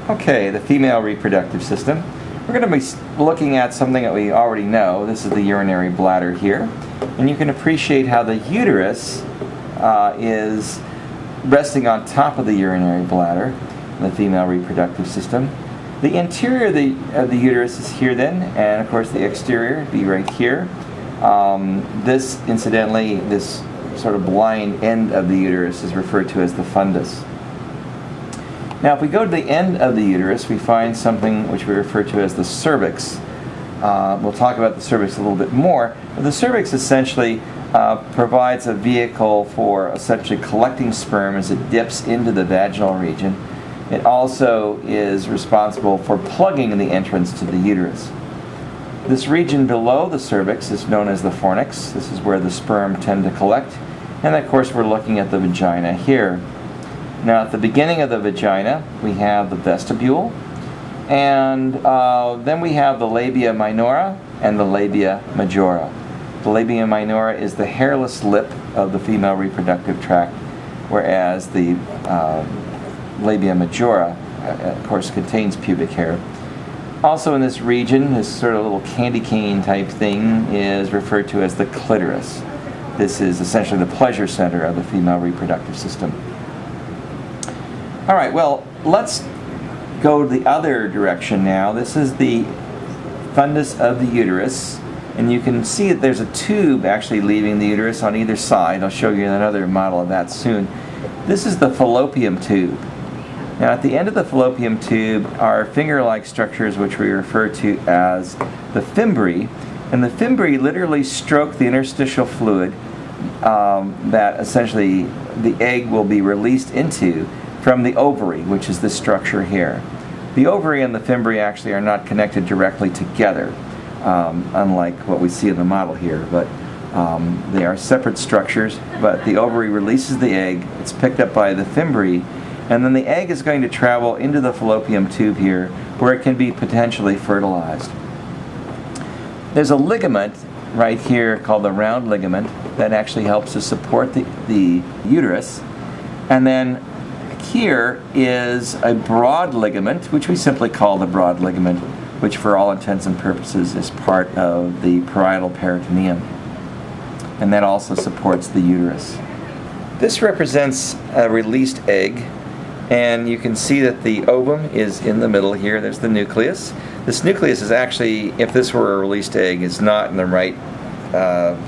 Okay, the female reproductive system. We're going to be looking at something that we already know. This is the urinary bladder here. And you can appreciate how the uterus is resting on top of the urinary bladder, the female reproductive system. The interior of the uterus is here then, and of course the exterior would be right here. This, incidentally, this sort of blind end of the uterus is referred to as the fundus. Now, if we go to the end of the uterus, we find something which we refer to as the cervix. We'll talk about the cervix a little bit more, but the cervix essentially provides a vehicle for essentially collecting sperm as it dips into the vaginal region. It also is responsible for plugging the entrance to the uterus. This region below the cervix is known as the fornix. This is where the sperm tend to collect. And of course, we're looking at the vagina here. Now, at the beginning of the vagina, we have the vestibule, and then we have the labia minora and the labia majora. The labia minora is the hairless lip of the female reproductive tract, whereas the labia majora, of course, contains pubic hair. Also in this region, this sort of little candy cane type thing is referred to as the clitoris. This is essentially the pleasure center of the female reproductive system. All right, well, let's go the other direction now. This is the fundus of the uterus, and you can see that there's a tube actually leaving the uterus on either side. I'll show you another model of that soon. This is the fallopian tube. Now, at the end of the fallopian tube are finger-like structures which we refer to as the fimbriae, and the fimbriae literally stroke the interstitial fluid that essentially the egg will be released into from the ovary, which is this structure here. The ovary and the fimbriae actually are not connected directly together, unlike what we see in the model here, but they are separate structures. But the ovary releases the egg, it's picked up by the fimbriae, and then the egg is going to travel into the fallopian tube here, where it can be potentially fertilized. There's a ligament right here called the round ligament that actually helps to support the uterus, and then here is a broad ligament, which we simply call the broad ligament, which for all intents and purposes is part of the parietal peritoneum. And that also supports the uterus. This represents a released egg, and you can see that the ovum is in the middle here. There's the nucleus. This nucleus is actually, if this were a released egg, is not in the right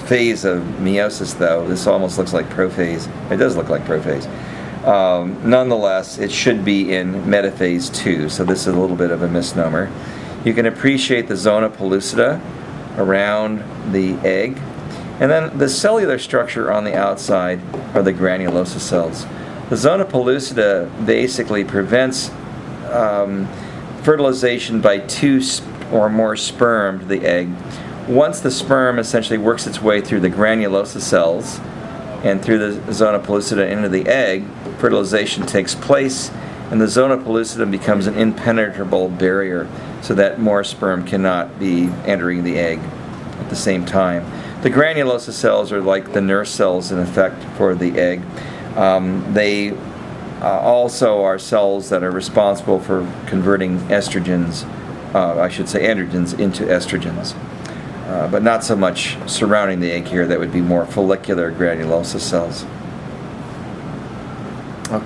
phase of meiosis, though. This almost looks like prophase. It does look like prophase. Nonetheless, it should be in metaphase 2, so this is a little bit of a misnomer. You can appreciate the zona pellucida around the egg, and then the cellular structure on the outside are the granulosa cells. The zona pellucida basically prevents fertilization by 2 or more sperm to the egg. Once the sperm essentially works its way through the granulosa cells and through the zona pellucida into the egg, fertilization takes place, and the zona pellucida becomes an impenetrable barrier so that more sperm cannot be entering the egg at the same time. The granulosa cells are like the nurse cells in effect for the egg. They also are cells that are responsible for converting estrogens, androgens into estrogens. But not so much surrounding the egg here. That would be more follicular granulosa cells.